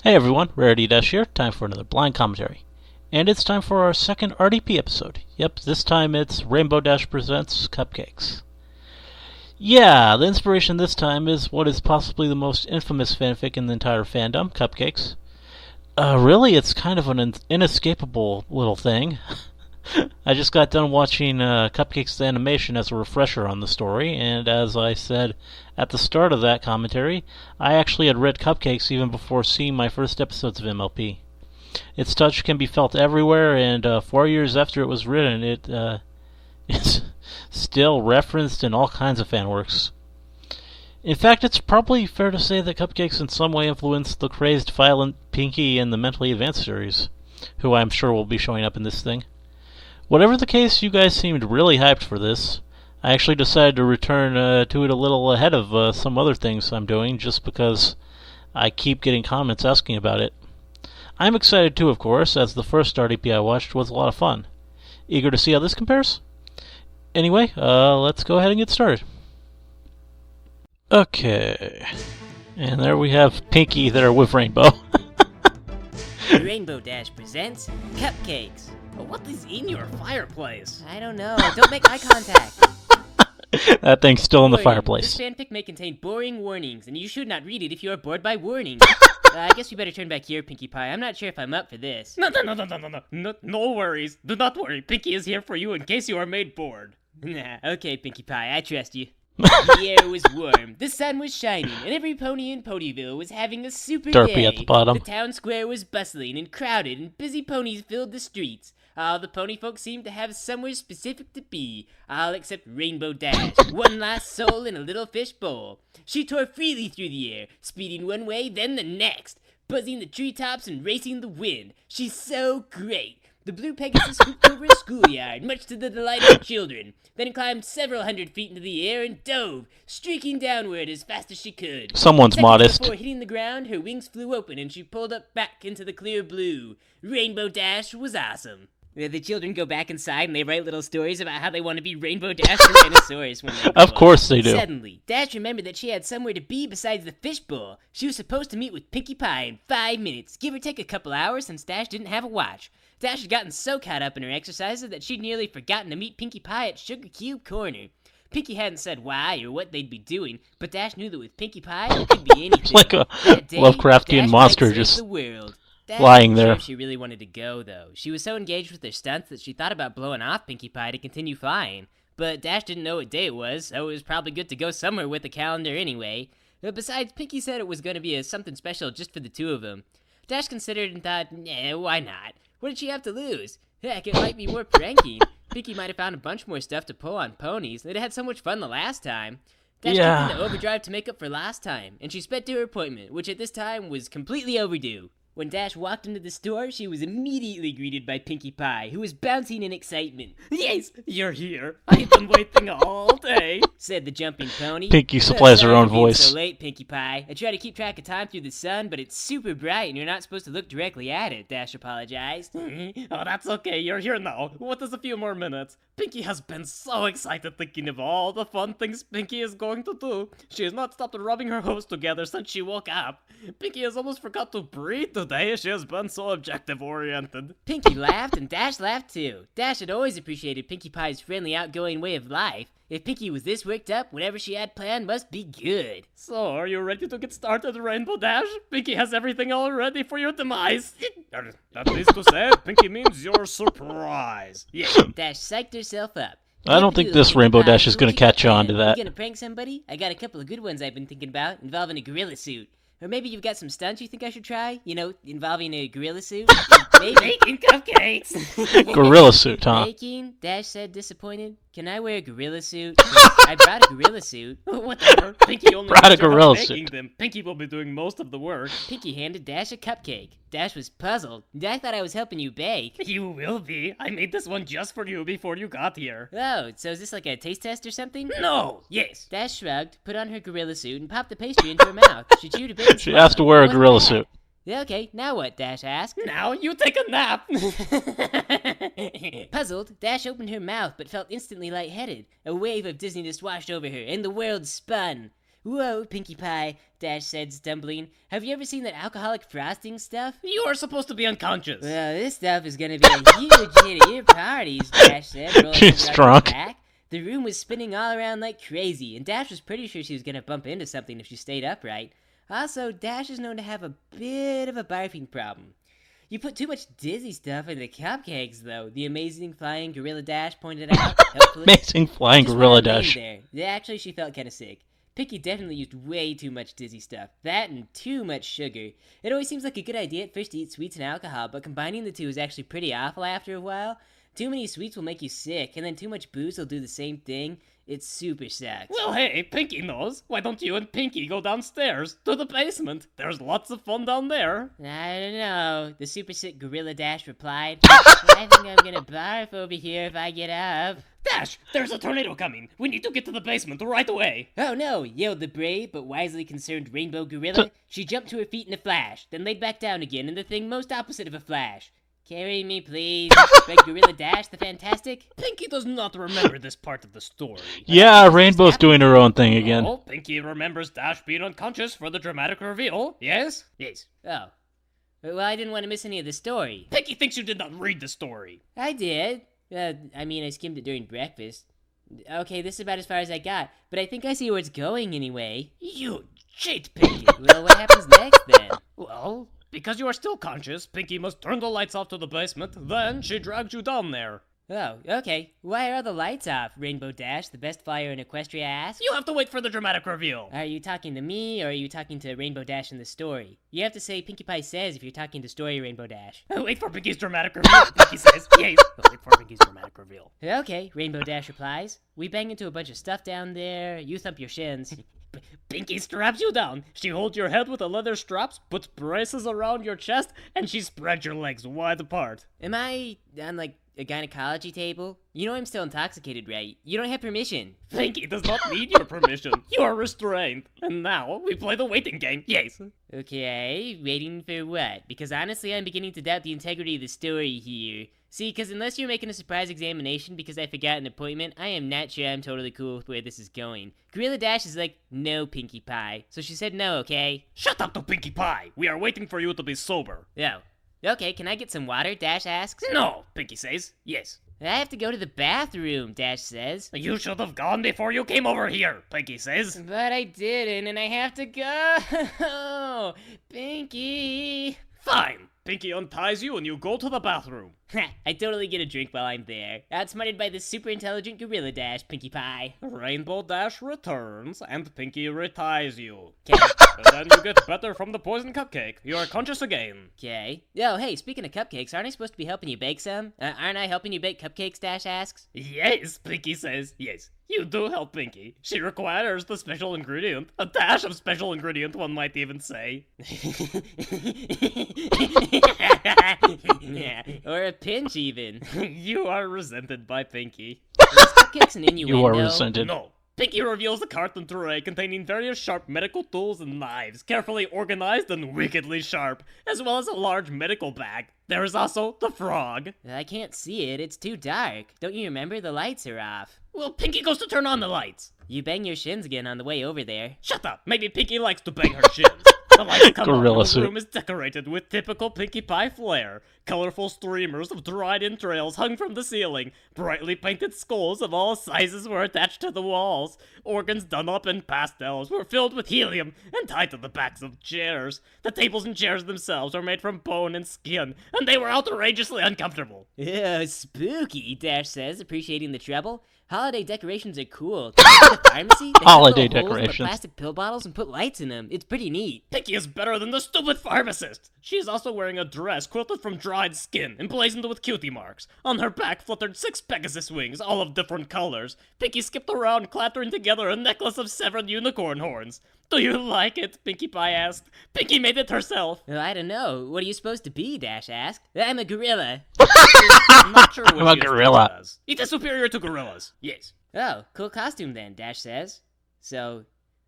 Hey everyone, Rarity Dash here, time for another blind commentary. And it's time for our second RDP episode. Yep, this time it's Rainbow Dash Presents Cupcakes. Yeah, the inspiration this time is what is possibly the most infamous fanfic in the entire fandom, Cupcakes. Really, it's kind of an inescapable little thing. I just got done watching Cupcakes the animation as a refresher on the story, and as I said at the start of that commentary, I actually had read Cupcakes even before seeing my first episodes of MLP. Its touch can be felt everywhere, and 4 years after it was written, it is still referenced in all kinds of fanworks. In fact, it's probably fair to say that Cupcakes in some way influenced the crazed, violent Pinky and the Mentally Advanced series, who I'm sure will be showing up in this thing. Whatever the case, you guys seemed really hyped for this. I actually decided to return to it a little ahead of some other things I'm doing, just because I keep getting comments asking about it. I'm excited too, of course, as the first RDP I watched was a lot of fun. Eager to see how this compares? Anyway, let's go ahead and get started. Okay. And there we have Pinky there with Rainbow. Rainbow Dash presents Cupcakes. What is in your fireplace? I don't know. Don't make eye contact. That thing's still in the Warning. fireplace. This fanfic may contain boring warnings, and you should not read it if you are bored by warnings. I guess we better turn back here, Pinkie Pie. I'm not sure if I'm up for this. No worries. Do not worry. Pinky is here for you in case you are made bored. Nah, okay, Pinkie Pie. I trust you. The air was warm, the sun was shining, and every pony in Ponyville was having a super Derpy day. at the bottom. The town square was bustling and crowded, and busy ponies filled the streets. All the pony folk seemed to have somewhere specific to be, all except Rainbow Dash, one last soul in a little fish bowl. She tore freely through the air, speeding one way, then the next, buzzing the treetops and racing the wind. She's so great. The blue Pegasus swooped over a schoolyard, much to the delight of children, then climbed several hundred feet into the air and dove, streaking downward as fast as she could. Someone's Seconds modest. Before hitting the ground, her wings flew open and she pulled up back into the clear blue. Rainbow Dash was awesome. The children go back inside and they write little stories about how they want to be Rainbow Dash Tyrannosaurus when they grow Of up. course they do. Suddenly, Dash remembered that she had somewhere to be besides the fishbowl. She was supposed to meet with Pinkie Pie in 5 minutes, give or take a couple hours since Dash didn't have a watch. Dash had gotten so caught up in her exercises that she'd nearly forgotten to meet Pinkie Pie at Sugar Cube Corner. Pinkie hadn't said why or what they'd be doing, but Dash knew that with Pinkie Pie, it could be anything. Like a That day, Lovecraftian Dash monster might save just the world. Dash lying wasn't there. sure if she really wanted to go, though. She was so engaged with her stunts that she thought about blowing off Pinkie Pie to continue flying. But Dash didn't know what day it was, so it was probably good to go somewhere with the calendar anyway. Besides, Pinkie said it was going to be something special just for the two of them. Dash considered and thought, why not? What did she have to lose? Heck, it might be more pranking. Pinkie might have found a bunch more stuff to pull on ponies. They'd had so much fun the last time. Dash kicked into overdrive to make up for last time, and she sped to her appointment, which at this time was completely overdue. When Dash walked into the store, she was immediately greeted by Pinkie Pie, who was bouncing in excitement. Yes, you're here. I've been waiting all day, said the jumping pony. Pinky supplies her Sorry own for being voice. So late, Pinkie Pie. I try to keep track of time through the sun, but it's super bright and you're not supposed to look directly at it, Dash apologized. Oh, that's okay. You're here now. What is a few more minutes? Pinky has been so excited thinking of all the fun things Pinky is going to do. She has not stopped rubbing her hose together since she woke up. Pinky has almost forgot to breathe today. She has been so objective-oriented. Pinky laughed and Dash laughed too. Dash had always appreciated Pinkie Pie's friendly, outgoing way of life. If Pinky was this worked up, whatever she had planned must be good. So, are you ready to get started, Rainbow Dash? Pinky has everything all ready for your demise. That is to say, Pinky means your surprise. Yeah. Dash psyched herself up. I don't think this Rainbow Dash is going to catch on to that. You gonna prank somebody? I got a couple of good ones I've been thinking about, involving a gorilla suit. Or maybe you've got some stunts you think I should try? You know, involving a gorilla suit? Maybe. Making cupcakes. Gorilla suit, huh? Baking? Dash said, disappointed. Can I wear a gorilla suit? I brought a gorilla suit. Whatever. Pinky only Brought a knows about gorilla making suit. them. Pinky will be doing most of the work. Pinky handed Dash a cupcake. Dash was puzzled. I thought I was helping you bake. You will be. I made this one just for you before you got here. Oh, so is this like a taste test or something? No. Yes. Dash shrugged, put on her gorilla suit, and popped the pastry into her mouth. She chewed a bit and She has to swallowed. wear a What's gorilla that? suit. Okay, now what? Dash asked. Now you take a nap. Puzzled, Dash opened her mouth but felt instantly lightheaded. A wave of dizziness washed over her, and the world spun. Whoa, Pinkie Pie, Dash said, stumbling. Have you ever seen that alcoholic frosting stuff? You are supposed to be unconscious. Well, this stuff is gonna be a huge hit at your parties, Dash said, rolling She's over on drunk. his back. The room was spinning all around like crazy, and Dash was pretty sure she was gonna bump into something if she stayed upright. Also, Dash is known to have a bit of a barfing problem. You put too much dizzy stuff in the cupcakes, though, the amazing flying Gorilla Dash pointed out, helpfully. Amazing flying Just Gorilla one lane Dash. there. Yeah, actually, she felt kind of sick. Pinkie definitely used way too much dizzy stuff. That and too much sugar. It always seems like a good idea at first to eat sweets and alcohol, but combining the two is actually pretty awful after a while. Too many sweets will make you sick, and then too much booze will do the same thing. It super sucks. Well, hey, Pinkie knows. Why don't you and Pinkie go downstairs to the basement? There's lots of fun down there. I don't know, the super sick Gorilla Dash replied. I think I'm gonna barf over here if I get up. Dash, there's a tornado coming. We need to get to the basement right away. Oh no, yelled the brave but wisely concerned Rainbow Gorilla. She jumped to her feet in a flash, then laid back down again in the thing most opposite of a flash. Carry me, please, begged Gorilla Dash the Fantastic. Pinkie does not remember this part of the story. Yeah, Rainbow's doing her own thing again. Oh, Pinkie remembers Dash being unconscious for the dramatic reveal. Yes? Yes. Oh. Well, I didn't want to miss any of the story. Pinkie thinks you did not read the story. I did. I skimmed it during breakfast. Okay, this is about as far as I got, but I think I see where it's going anyway. You cheat, Pinkie. Well, what happens next then? Well, because you are still conscious, Pinkie must turn the lights off to the basement, then she drags you down there. Oh, okay. Why are all the lights off? Rainbow Dash, the best flyer in Equestria, asked. You have to wait for the dramatic reveal. Are you talking to me, or are you talking to Rainbow Dash in the story? You have to say Pinkie Pie says if you're talking to story Rainbow Dash. Wait for Pinkie's dramatic reveal, Pinkie says. Yes, wait for Pinkie's dramatic reveal. Okay, Rainbow Dash replies. We bang into a bunch of stuff down there, you thump your shins. Pinkie straps you down. She holds your head with the leather straps, puts braces around your chest, and she spreads your legs wide apart. Am I on, a gynecology table? You know I'm still intoxicated, right? You don't have permission. Pinkie does not need your permission. You are restrained. And now, we play the waiting game. Yes. Okay, waiting for what? Because honestly, I'm beginning to doubt the integrity of the story here. See, because unless you're making a surprise examination because I forgot an appointment, I am not sure I'm totally cool with where this is going. Gorilla Dash is like, no, Pinkie Pie. So she said no, okay? Shut up to Pinkie Pie. We are waiting for you to be sober. Oh. Okay, can I get some water? Dash asks. No, Pinkie says. Yes. I have to go to the bathroom, Dash says. You should have gone before you came over here, Pinkie says. But I didn't, and I have to go. Pinkie. Fine. Pinkie unties you and you go to the bathroom. I totally get a drink while I'm there. Outsmarted by this super intelligent Gorilla Dash, Pinkie Pie. Rainbow Dash returns and Pinkie reties you. Okay. Then you get better from the poison cupcake. You are conscious again. Okay. Oh, hey, speaking of cupcakes, aren't I supposed to be helping you bake some? Aren't I helping you bake cupcakes, Dash asks? Yes, Pinkie says. Yes, you do help Pinkie. She requires the special ingredient. A dash of special ingredient, one might even say. Yeah, or a pinch even. You are resented by Pinkie. Is cupcakes an innuendo? You are resented. No. Pinkie reveals a carton tray containing various sharp medical tools and knives, carefully organized and wickedly sharp, as well as a large medical bag. There is also the frog. I can't see it. It's too dark. Don't you remember? The lights are off. Well, Pinkie goes to turn on the lights. You bang your shins again on the way over there. Shut up. Maybe Pinkie likes to bang her shins. The lights come on. Gorilla The suit. room is decorated with typical Pinkie Pie flair. Colorful streamers of dried entrails hung from the ceiling. Brightly painted skulls of all sizes were attached to the walls. Organs done up in pastels were filled with helium and tied to the backs of chairs. The tables and chairs themselves were made from bone and skin, and they were outrageously uncomfortable. Ew, spooky, Dash says, appreciating the trouble. Holiday decorations are cool. Can you go to the pharmacy? They Holiday cut little holes in the decorations. plastic pill bottles and put lights in them. It's pretty neat. Pinkie is better than the stupid pharmacist. She is also wearing a dress quilted from dried skin, emblazoned with cutie marks. On her back fluttered 6 Pegasus wings, all of different colors. Pinkie skipped around, clattering together a necklace of 7 unicorn horns. Do you like it? Pinkie Pie asked. Pinkie made it herself. Well, I don't know. What are you supposed to be? Dash asked. I'm a gorilla. I'm not sure what I'm a she is gorilla. listed as. It is superior to gorillas. Yes. Oh, cool costume then, Dash says. So,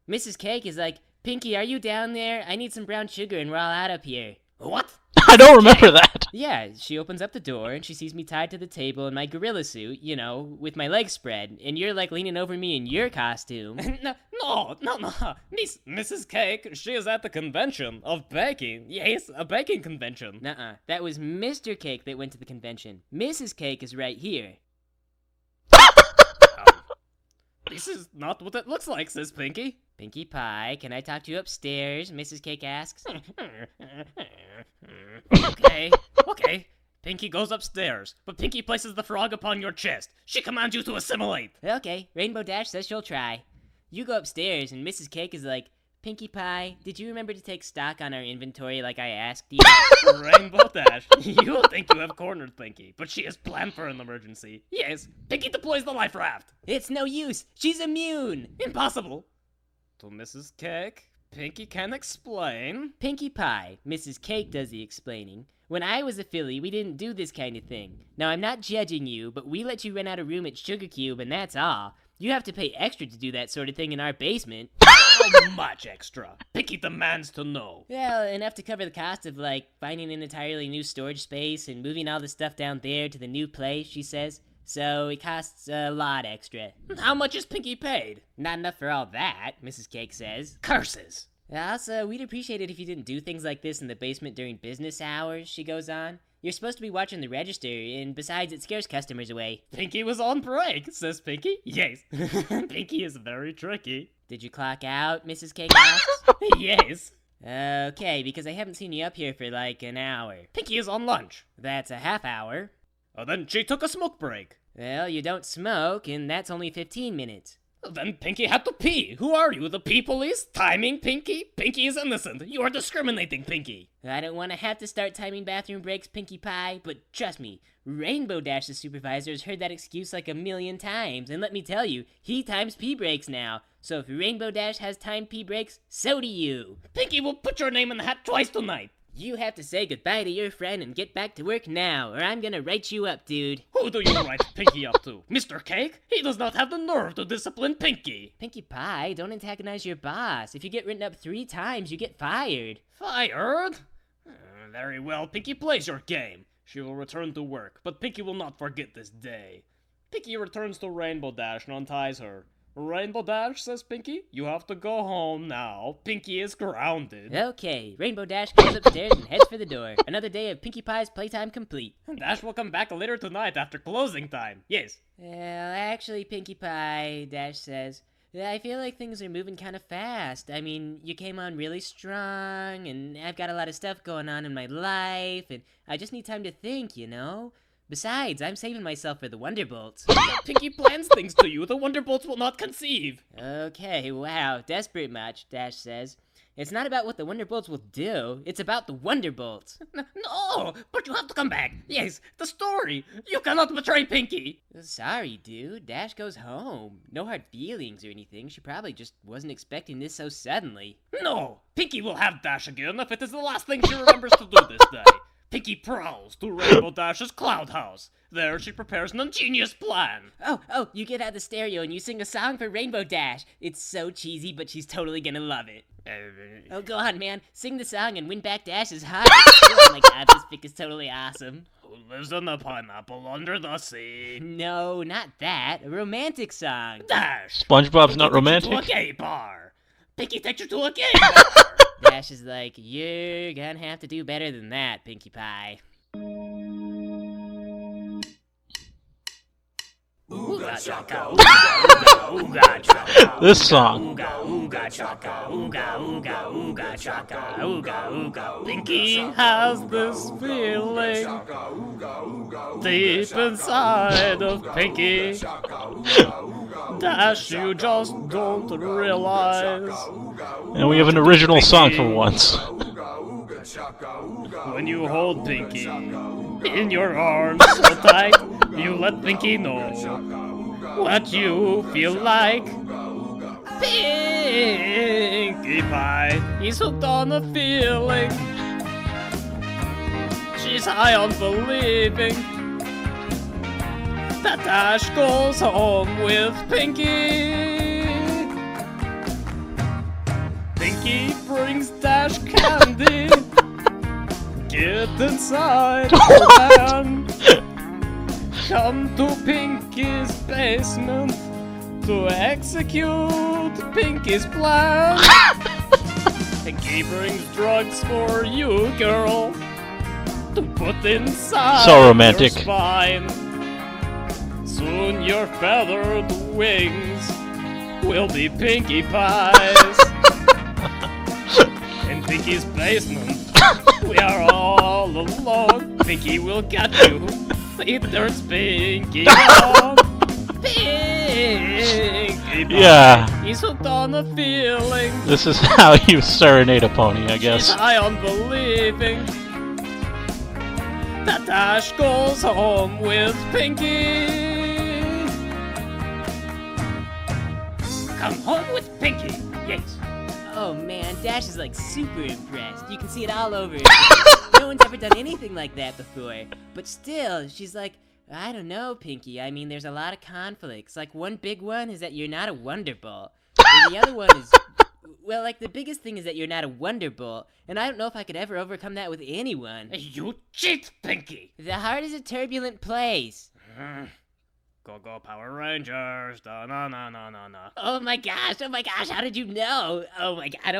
Mrs. Cake is like, Pinkie, are you down there? I need some brown sugar and we're all out up here. What? I don't remember that. Yeah, she opens up the door and she sees me tied to the table in my gorilla suit, you know, with my legs spread, and you're like leaning over me in your costume. No. Mrs. Cake, she is at the convention of baking. Yes, a baking convention. Nuh-uh, that was Mr. Cake that went to the convention. Mrs. Cake is right here. This is not what it looks like, says Pinkie. Pinkie Pie, can I talk to you upstairs? Mrs. Cake asks. Okay. Pinkie goes upstairs, but Pinkie places the frog upon your chest. She commands you to assimilate. Okay, Rainbow Dash says she'll try. You go upstairs, and Mrs. Cake is like, Pinkie Pie, did you remember to take stock on our inventory like I asked you? Rainbow Dash, you think you have cornered Pinkie, but she has planned for an emergency. Yes, Pinkie deploys the life raft. It's no use. She's immune. Impossible. To Mrs. Cake, Pinkie can explain. Pinkie Pie, Mrs. Cake does the explaining. When I was a filly, we didn't do this kind of thing. Now, I'm not judging you, but we let you rent out a room at Sugar Cube, and that's all. You have to pay extra to do that sort of thing in our basement. How much extra? Pinkie demands to know. Well, enough to cover the cost of, like, finding an entirely new storage space and moving all the stuff down there to the new place, she says. So it costs a lot extra. How much is Pinkie paid? Not enough for all that, Mrs. Cake says. Curses. Also, we'd appreciate it if you didn't do things like this in the basement during business hours, she goes on. You're supposed to be watching the register, and besides, it scares customers away. Pinkie was on break, says Pinkie. Yes. Pinkie is very tricky. Did you clock out, Mrs. Cake asks? Yes. Okay, because I haven't seen you up here for like an hour. Pinkie is on lunch. That's a half hour. Then she took a smoke break. Well, you don't smoke, and that's only 15 minutes. Then Pinkie had to pee. Who are you, the pee police? Timing Pinkie? Pinkie is innocent. You are discriminating, Pinkie. I don't want to have to start timing bathroom breaks, Pinkie Pie, but trust me, Rainbow Dash's supervisor has heard that excuse like a million times, and let me tell you, he times pee breaks now. So if Rainbow Dash has timed pee breaks, so do you. Pinkie will put your name in the hat twice tonight. You have to say goodbye to your friend and get back to work now, or I'm gonna write you up, dude. Who do you write Pinkie up to? Mr. Cake? He does not have the nerve to discipline Pinkie. Pinkie Pie, don't antagonize your boss. If you get written up 3 times, you get fired. Fired? Very well, Pinkie plays your game. She will return to work, but Pinkie will not forget this day. Pinkie returns to Rainbow Dash and unties her. Rainbow Dash, says Pinkie, you have to go home now. Pinkie is grounded. Okay, Rainbow Dash goes upstairs and heads for the door. Another day of Pinkie Pie's playtime complete. Dash will come back later tonight after closing time. Yes. Well, actually, Pinkie Pie, Dash says, I feel like things are moving kind of fast. I mean, you came on really strong, and I've got a lot of stuff going on in my life, and I just need time to think, you know? Besides, I'm saving myself for the Wonderbolts. Pinkie plans things to you. The Wonderbolts will not conceive. Okay, wow, desperate much, Dash says. It's not about what the Wonderbolts will do. It's about the Wonderbolts. No, but you have to come back. Yes, the story. You cannot betray Pinkie. Sorry, dude. Dash goes home. No hard feelings or anything. She probably just wasn't expecting this so suddenly. No, Pinkie will have Dash again if it is the last thing she remembers to do this day. Pinkie prowls to Rainbow Dash's cloud house. There she prepares an ingenious plan. Oh, you get out the stereo and you sing a song for Rainbow Dash. It's so cheesy, but she's totally gonna love it. Oh, go on, man. Sing the song and win back Dash's heart. Oh my god, this fic is totally awesome. Who lives in a pineapple under the sea? No, not that. A romantic song. Dash! SpongeBob's not romantic. To a gay bar. Pinkie takes you to a gay bar. Dash is like, you're gonna have to do better than that, Pinkie Pie. Ooga chaka, ooga chaka. This song. Ooga chaka, ooga chaka, ooga. Pinkie has this feeling deep inside of Pinkie. Dash, you just don't realize. And we have an original song for once. When you hold Pinkie in your arms so tight, you let Pinkie know what you feel like. Pinkie Pie, he's hooked on a feeling. She's high on believing that Dash goes home with Pinkie. Pinkie brings Dash candy. Get inside, man. Come to Pinky's basement to execute Pinky's plan. Pinky brings drugs for you, girl, to put inside So romantic. your spine. Soon your feathered wings will be Pinkie Pies. In Pinky's basement, we are all alone. Pinky will get you. It turns Pinky on. Pinkie Pie. Yeah. He's hooked on a feeling. This is how you serenade a pony, I guess. She's high on believing that Dash goes home with Pinky. Come home with Pinky. Yes. Oh man, Dash is like super impressed. You can see it all over her face. No one's ever done anything like that before. But still, she's like, I don't know, Pinky. I mean, there's a lot of conflicts. Like, one big one is that you're not a Wonderbolt. And the other one is, well, like, the biggest thing is that you're not a Wonderbolt. And I don't know if I could ever overcome that with anyone. You cheat, Pinky. The heart is a turbulent place. Go Power Rangers. Da na na na na na. Oh my gosh, how did you know? Oh my god.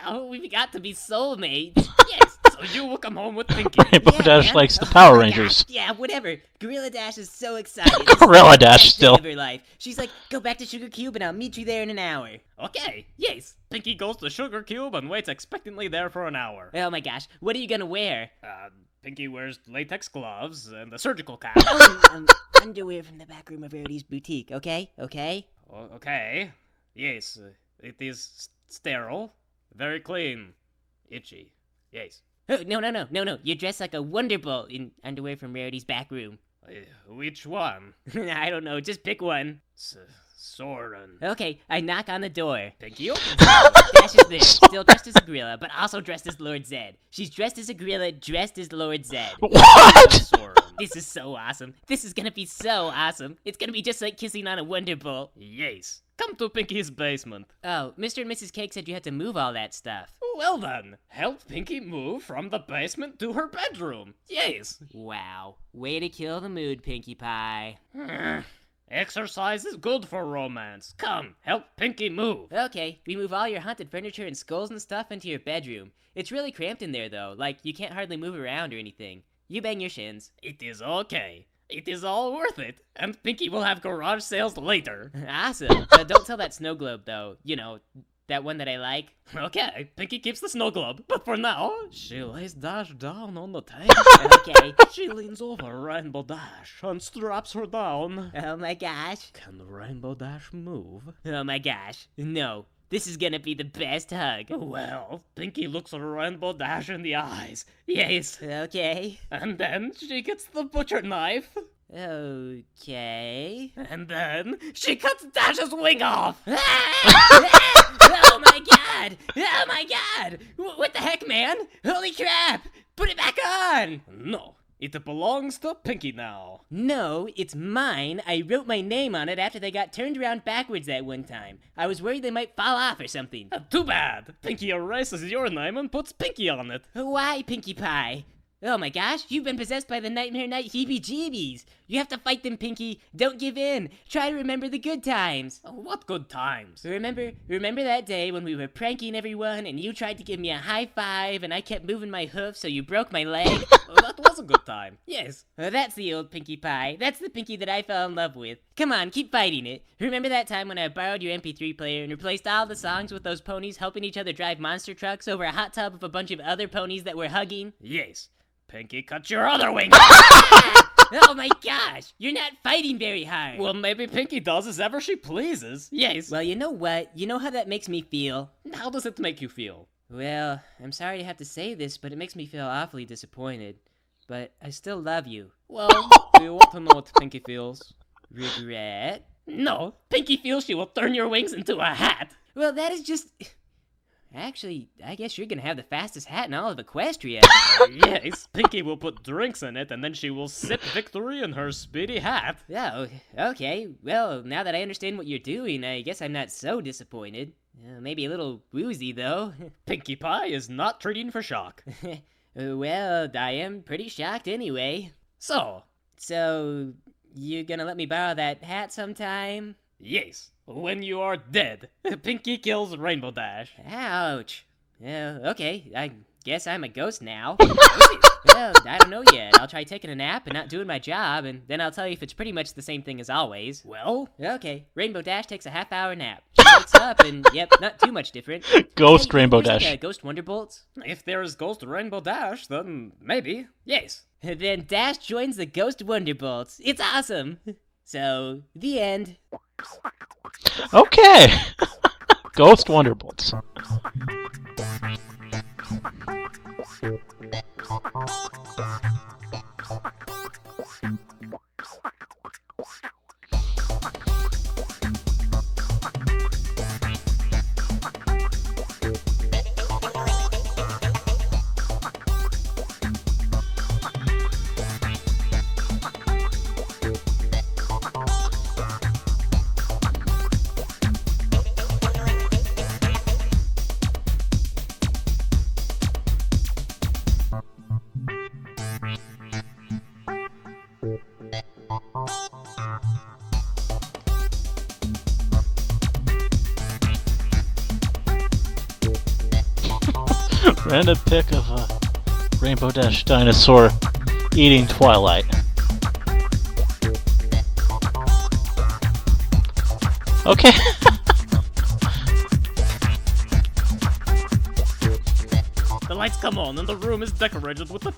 Oh, we've got to be soulmates. Yes. So you will come home with Pinky. Rainbow Yeah, Dash man. likes the Oh Power my Rangers. gosh. Yeah, whatever. Gorilla Dash is so excited. This is Gorilla the Dash best still. day of her life. She's like, go back to Sugar Cube and I'll meet you there in an hour. Okay, yes. Pinky goes to Sugar Cube and waits expectantly there for an hour. Oh my gosh, what are you gonna wear? Pinky wears latex gloves and a surgical cap. Underwear from the back room of Rarity's boutique, okay? Okay? Okay. Yes, it is sterile. Very clean. Itchy. Yes. Oh, no. You're dressed like a Wonderbolt in underwear from Rarity's back room. Which one? I don't know, just pick one. Soren. Okay, I knock on the door. Pinky opens. Dash is there, still dressed as a gorilla, but also dressed as Lord Zed. She's dressed as a gorilla, dressed as Lord Zed. What? Soren. This is so awesome. This is gonna be so awesome. It's gonna be just like kissing on a Wonderbolt. Yes. Come to Pinky's basement. Oh, Mr. and Mrs. Cake said you had to move all that stuff. Well then, help Pinky move from the basement to her bedroom. Yes. Wow. Way to kill the mood, Pinkie Pie. Exercise is good for romance. Come, help Pinky move. Okay, we move all your haunted furniture and skulls and stuff into your bedroom. It's really cramped in there, though. Like, you can't hardly move around or anything. You bang your shins. It is okay. It is all worth it. And Pinky will have garage sales later. Awesome. Don't tell that snow globe, though. You know, that one that I like. Okay, Pinky keeps the snow globe. But for now, she lays Dash down on the tank. Okay. She leans over Rainbow Dash and straps her down. Oh my gosh. Can Rainbow Dash move? Oh my gosh. No. This is gonna be the best hug. Well, Pinky looks Rainbow Dash in the eyes. Yes. Okay. And then she gets the butcher knife. Okay. And then she cuts Dash's wing off. Oh my god! Oh my god! What the heck, man? Holy crap! Put it back on! No, it belongs to Pinky now. No, it's mine. I wrote my name on it after they got turned around backwards that one time. I was worried they might fall off or something. Too bad. Pinky erases your name and puts Pinky on it. Why, Pinkie Pie? Oh my gosh, you've been possessed by the Nightmare Night heebie-jeebies. You have to fight them, Pinky. Don't give in. Try to remember the good times. What good times? Remember that day when we were pranking everyone and you tried to give me a high five and I kept moving my hoof so you broke my leg? That was a good time. Yes. That's the old Pinkie Pie. That's the Pinky that I fell in love with. Come on, keep fighting it. Remember that time when I borrowed your MP3 player and replaced all the songs with those ponies helping each other drive monster trucks over a hot tub of a bunch of other ponies that were hugging? Yes. Pinky, cut your other wing. Oh my gosh, you're not fighting very hard. Well, maybe Pinky does as ever she pleases. Yes. Well, you know what? You know how that makes me feel? How does it make you feel? Well, I'm sorry to have to say this, but it makes me feel awfully disappointed. But I still love you. Well, do you want to know what Pinky feels? Regret? No, Pinky feels she will turn your wings into a hat. Well, that is just... Actually, I guess you're gonna have the fastest hat in all of Equestria. Yes, Pinky will put drinks in it, and then she will sip victory in her speedy hat. Oh, okay. Well, now that I understand what you're doing, I guess I'm not so disappointed. Maybe a little woozy, though. Pinkie Pie is not treating for shock. Well, I am pretty shocked anyway. So, So, you gonna let me borrow that hat sometime? yes, when you are dead, Pinky kills Rainbow Dash. Ouch. Okay, I guess I'm a ghost now. Well, I don't know yet. I'll try taking a nap and not doing my job, and then I'll tell you if it's pretty much the same thing as always. Well, Okay, Rainbow Dash takes a half-hour nap. She wakes up, and yep, not too much different. Ghost Hey, Rainbow there's Dash. Like a Ghost Wonderbolts. if there's Ghost Rainbow Dash, then maybe, yes. Then Dash joins the Ghost Wonderbolts. It's awesome. So, the end. Okay. Ghost Wonderbolts. Random pic of a Rainbow Dash dinosaur eating Twilight. Okay. The lights come on and the room is decorated with the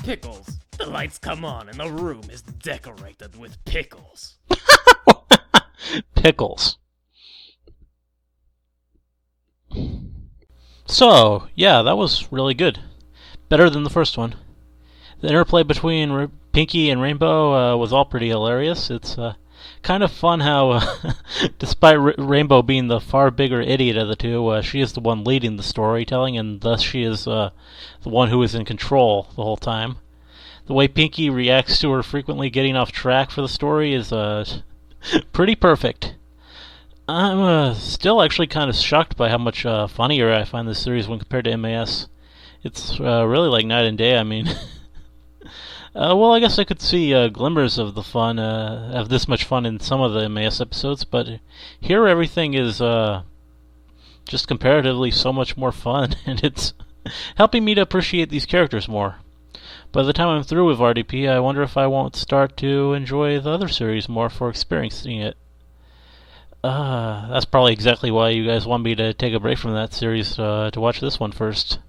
pickles. The lights come on and the room is decorated with pickles. Pickles. So, yeah, that was really good. Better than the first one. The interplay between Pinky and Rainbow was all pretty hilarious. It's kind of fun how, despite Rainbow being the far bigger idiot of the two, she is the one leading the storytelling, and thus she is the one who is in control the whole time. The way Pinky reacts to her frequently getting off track for the story is pretty perfect. I'm still actually kind of shocked by how much funnier I find this series when compared to MAS. It's really like night and day. I mean, well, I guess I could see glimmers of the fun, of this much fun in some of the MAS episodes, but here everything is just comparatively so much more fun, and it's helping me to appreciate these characters more. By the time I'm through with RDP, I wonder if I won't start to enjoy the other series more for experiencing it. That's probably exactly why you guys want me to take a break from that series to watch this one first.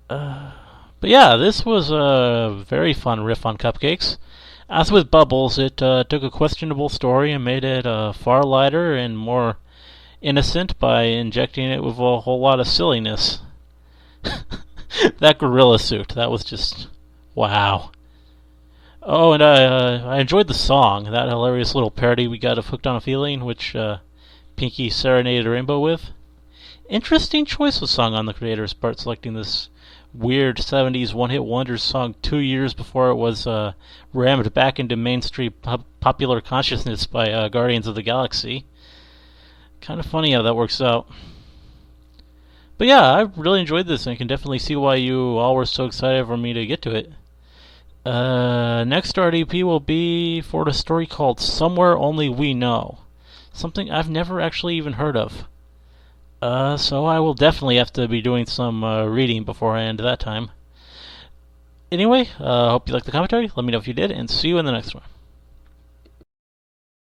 But yeah, this was a very fun riff on Cupcakes. As with Bubbles, it took a questionable story and made it far lighter and more innocent by injecting it with a whole lot of silliness. That gorilla suit, that was just wow. Oh, and I enjoyed the song, that hilarious little parody we got of Hooked on a Feeling, which Pinky serenaded Rainbow with. Interesting choice of song on the creator's part, selecting this weird 70s one-hit wonder song 2 years before it was rammed back into mainstream popular consciousness by Guardians of the Galaxy. Kind of funny how that works out. But yeah, I really enjoyed this, and I can definitely see why you all were so excited for me to get to it. Next RDP will be for a story called Somewhere Only We Know. Something I've never actually even heard of. So I will definitely have to be doing some reading beforehand that time. Anyway, hope you liked the commentary. Let me know if you did, and see you in the next one.